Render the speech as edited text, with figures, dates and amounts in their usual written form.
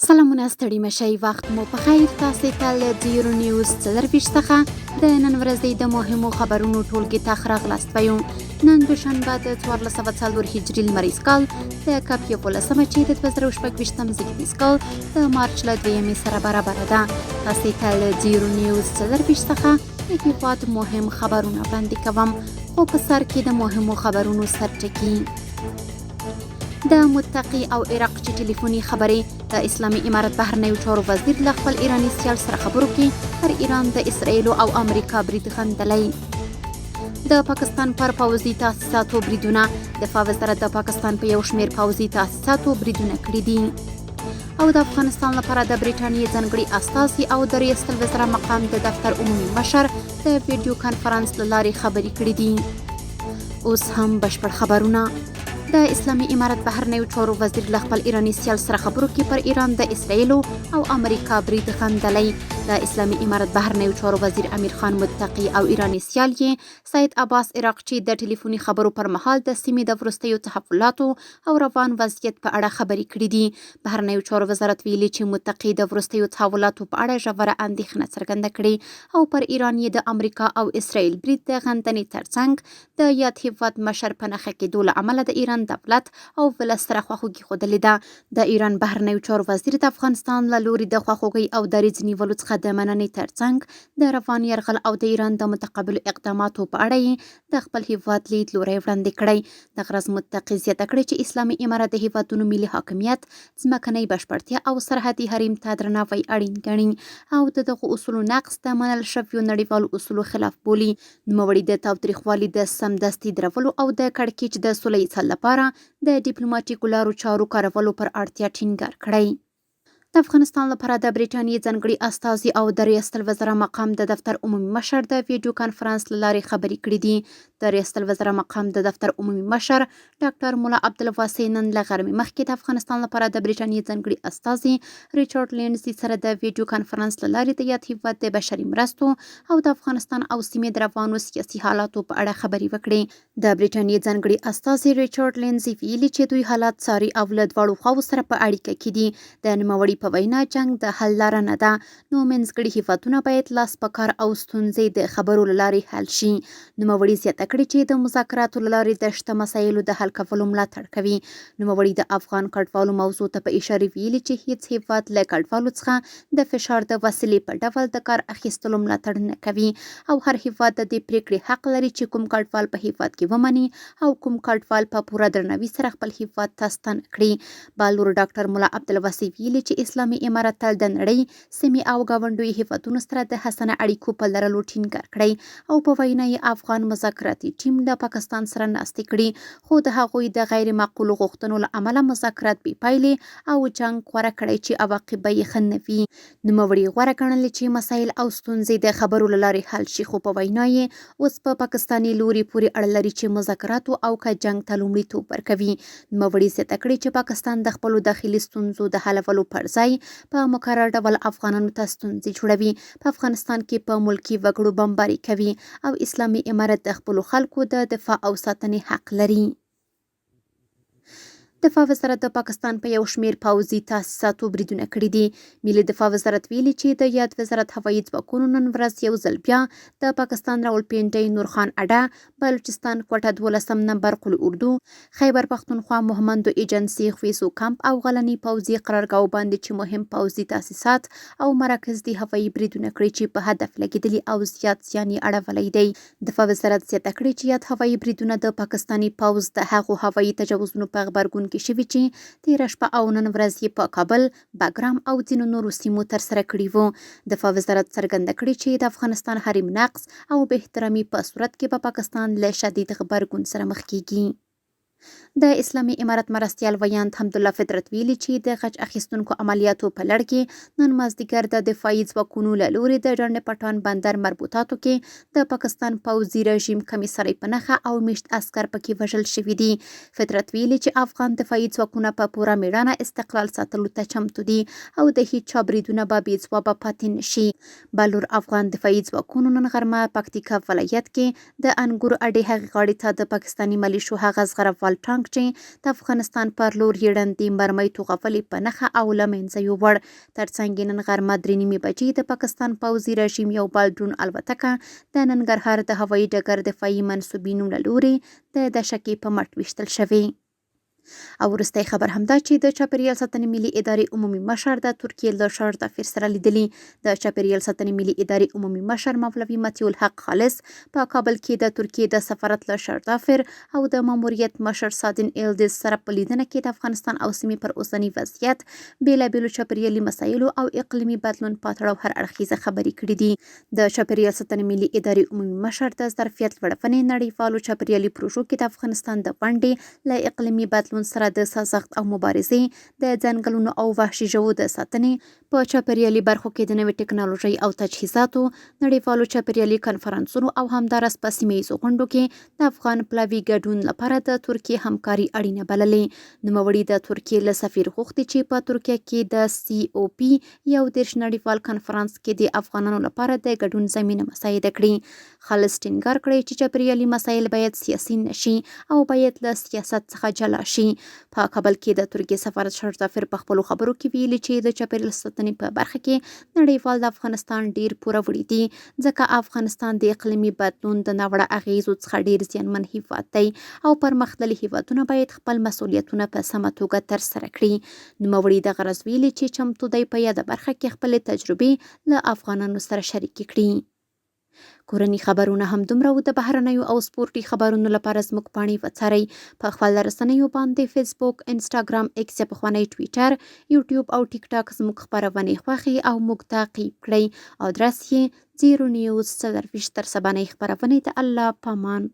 سلامونه ستړي مشئ وخت مو په خیر. تاسې ته له ډیورنډ نیوز 24 څخه د نن ورځې د مهمو خبرونو ټولګې ته ښه راغلاست وایو. نن دوشنبه د 1404 هجري لمریز کال د کاپ 11 چې د 2024 زیږدیز کال د مارچ له 2 سره برابره ده. تاسې ته له ډیورنډ نیوز 24 څخه د هیواد مهم خبرونه وړاندې کوم، خو په سر کې د مهمو خبرونو سرټکي. د متقي او عراق چې ټلیفوني خبرې د اسلامي امارت بهرنیو چارو وزیر له خپل ایراني سیال سره خبرو کې پر ایران د اسرائیلو او امریکا برید غندلی. د پاکستان پر پوځي تاسیساتو بریدونه. دفاع وزارت د پاکستان په یو شمېر پوځي تاسیساتو بریدونه کړي دي. او د افغانستان لپاره د برټانیې ځانګړي استازي او د ریاست الوزرا مقام د دفتر عمومي مشر د ویډیو کانفرنس له لارې خبرې کړي دي. اوس هم بشپړ خبرونه. د اسلامي امارت بهرنیو چارو وزیر له خپل ایراني سیال سره خبرو کې پر ایران د اسرائیلو او امریکا برید غندلی. د اسلامي امارت بهرنیو چارو وزیر امیر خان متقي او ایراني سیال یې سید عباس عراقچي د ټلیفوني خبرو پر مهال د سیمې د وروستیو تحولاتو او روان وضعیت په اړه خبرې کړې دي. بهرنیو چارو وزارت ویلي چې متقي د وروستیو تحولاتو په اړه ژوره اندېښنه څرګنده کړې او پر ایران یې د امریکا او اسرائیل برید د غندنې ترڅنګ د یاد هیواد مشر په نښه کېدو له امله د ایران دولت او ولس سره خواخوږي ښودلې ده. د ایران بهرنیو چارو وزیر د افغانستان له لوري د خواخوږۍ او دریځ نیولو څخه د مننې ترڅنګ د روان یرغل او د ایران د متقابلو اقداماتو په اړه یې د خپل هیواد لیدلوری وړاندې کړی. د غرض متقي زیاته کړې چې اسلامي امارت د هیوادونو ملي حاکمیت، ځمکنۍ بشپړتیا او سرحدي حریم ته درناوی اړین ګڼي او د دغو اصولو نقض د منل شویو نړیوالو اصولو خلاف بولي. نوموړي د تاوتریخوالي د سمدستي درولو او د کړکېچ د سوله ییز حل لپاره د ډیپلوماټیکو لارو چارو کارولو پر اړتیا ټینګار کړی. د افغانستان لپاره د برټانیې ځانګړي استازي او د ریاست الوزرا مقام د دفتر عمومي مشر د ویډیو کانفرنس له لارې خبرې کړې دي. د ریاست الوزرا مقام د دفتر عمومي مشر ډاکټر مولا عبدالواسع نن له غرمې مخکې د افغانستان لپاره د برټانیې ځانګړي استازي ریچارډ لینډزي سره د ویډیو کانفرنس له لارې د یاد هیواد د بشري مرستو او د افغانستان او سیمې د روانو سیاسي حالاتو په اړه خبرې وکړې. د برټانیې ځانګړي استازي ریچارډ لینډزي ویلي چې دوی حالات څاري او له دواړو خواوو سره په اړیکه کې دي. د نوموړي په وینا جنگ د حل لاره نه ده، نو منځګړي هیوادونه باید لاس په کار او ستونزې د خبرو له لارې حل شي. نوموړي زیاته کړې چې د مذاکراتو له لارې د شته مسایلو د حل کولو ملاتړ کوي. نوموړي د افغان کډوالو موضوع ته په اشاره ویلي چې هیڅ هیواد له کډوالو څخه د فشار د وسیلې په ډول د کار اخیستلو ملاتړ نه کوي او هر هیواد د دې پریکړې حق لري چې کوم کډوال په هیواد کې ومني او کوم کډوال په پوره درناوي سره خپل هیواد ته ستن کړي. بالور ډاکټر مولا عبدالواسع ویلي چې اسلامي امارت تل د نړۍ، سیمې او ګاونډیو هیوادونو سره د حسنه اړیکو په لرلو ټینګار کړی او په وینا یې افغان مذاکراتي ټیم د پاکستان سره ناستې کړي، خو د هغوی د غیر معقولو غوښتنو له امله مذاکرات بې پایلې او جنګ غوره کړی چې عواقب به یې ښه نه وي. نوموړي غوره ګڼلې چې مسایل او ستونزې د خبرو له لارې حل شي، خو په وینا یې اوس په پاکستاني لوري پورې اړه لري چې مذاکراتو او که جنګ ته لومړیتوب ورکوي. نوموړي زیاته کړې چې پاکستان د خپلو داخلي ستونزو د حلولو پر ځای په مکرر ډول افغانانو ته ستونزې جوړوي، په افغانستان کې په ملکي وګړو بمباري کوي او اسلامي امارت د خپلو خلکو د دفاع او ساتنې حق لري. دفاع وزارت د پاکستان په یو شمېر پوځي تاسیساتو بریدونه کړي دي. ملي دفاع وزارت ویلي چې د یاد وزارت هوایي ځواکونو نن ورځ یو ځل بیا د پاکستان راولپنډۍ، نورخان اډه، بلوچستان کوټه 12 نمبر قل اردو، خیبر پختونخوا مهمندو ایجنسي، خویسو کمپ او غلني پوځي قرارګاو باندې چې مهم پوځي تاسیسات او مراکز دي هوایي بریدونه کړي چې په هدف لګېدلي او زیات زیان یې اړولی دی. دفاع وزارت زیاته کړې چې یاد هوایي بریدونه د پاکستاني پوځ د هغو هوایي تجاوزونو په غبرګون کې شوي چې تېره شپه او نن ورځ یې په کابل، باګرام او ځینو نورو سیمو ترسره کړي وو. دفاع وزارت څرګنده کړې چې د افغانستان حریم نقض او بې احترامي په صورت کې به پاکستان له شدید غبرګون سره مخ کیږي. د اسلامي امارت مرستیال ویاند حمدالله فطرت ویلي چې د غچ اخیستونکو عملیاتو په لړ کې نن مازدیګر د دفاعي ځواکونو له لوري د ډنډ پټان بندر مربوطاتو کې د پاکستان پوځي رژیم کمیسرۍ په نښه او میشت عسکر پکې وژل شوي دي. فطرت ویلي چې افغان دفاعي ځواکونه په پوره میړانه استقلال ساتلو ته چمتو دي او د هیڅ چا بریدونه به بې ځوابه پاتې نشي. بالور افغان دفاعي ځواکونو نن غرمه پکتیکا ولایت کې د انګور اډې هغې غاړې ته د پاکستاني ملیشو هغه زغروال ټانک ټانک چې د افغانستان پر لور یې ړندې مرمۍ توغولې په نښه او له منځه یووړ. ترڅنګ نن غرمه 3:30 بجې د پاکستان پوځي رژیم یو بل ډرون الوتکه د ننګرهار د هوایي ډګر دفاعي منصوبینو له لوري د دشکې په مټ ویشتل شوې. او وروستی خبر همدا چې د چاپیریال ساتنې ملي ادارې عمومي مشر د ترکیې له شاردافیر سره لیدلي. د چاپیریال ساتنې ملي ادارې عمومي مشر مولوي مطیع الحق خالص په کابل کې د ترکیې د سفارت له شاردافیر او د ماموریت مشر سادن ایلدز سره په لیدنه کې د افغانستان او سیمې پر اوسني وضعیت، بیلابیلو چاپیریالي مسایلو او اقلیمي بدلون په تړاو هر اړخیزه خبرې کړې دي. د چاپیریال ساتنې ملي ادارې عمومي مشر د ظرفیت لوړونې نړیوالو چاپیریالي پروژو کې د افغانستان د ونډې له اقلیمي بدلون سره د سازښت او مبارزې، د ځنګلونو او وحشي ژوو د ساتنې، په چاپیریالي برخو کې د نوې ټکنالوژۍ او تجهیزاتو، نړیوالو چاپیریالي کنفرانسونو او همداراز په سیمه ییزو غونډو کې د افغان پلاوي ګډون لپاره د ترکیې همکاري اړینه بللې. نوموړي د ترکیې له سفیر غوښتي چې په ترکیه کې د COP 11 نړیوال کنفرانس کې د افغانانو لپاره د ګډون زمینه مساعده کړي. خالص ټینګار کړی چې چاپیریالي مسایل باید سیاسي نشي او باید له سیاست څخه جلا شي. په کابل کې د ترکیې سفارت شاردافیر په خپلو خبرو کې ویلي چې د چاپیریال ساتنې په برخه کې نړیوال د افغانستان ډیر پوروړي دي، ځکه افغانستان د اقلیمي بدلون د ناوړه اغیزو څخه ډیر زیانمن هیواد دی او پرمختللي هیوادونه باید خپل مسؤلیتونه په سمه توګه ترسره کړي. نوموړي د غرض ویلي چې چمتو دی په یاده برخه کې خپلې تجربې له افغانانو سره شریکې کړي. کورني خبرونه هم دومره و. د بهرنیو او سپورتي خبرونو لپاره زموږ پاڼې وڅارئ په خپل رسنیو باندې فیسبوک، انسټاګرام، ایکس یا پخوانی ټویټر، یوټیوب او ټیک ټاک زموږ خبرونې خوښې او موږ تعقیب کړئ. ادرس یې 0 نیوز 24 تر سبانۍ خبرونې د الله پامان.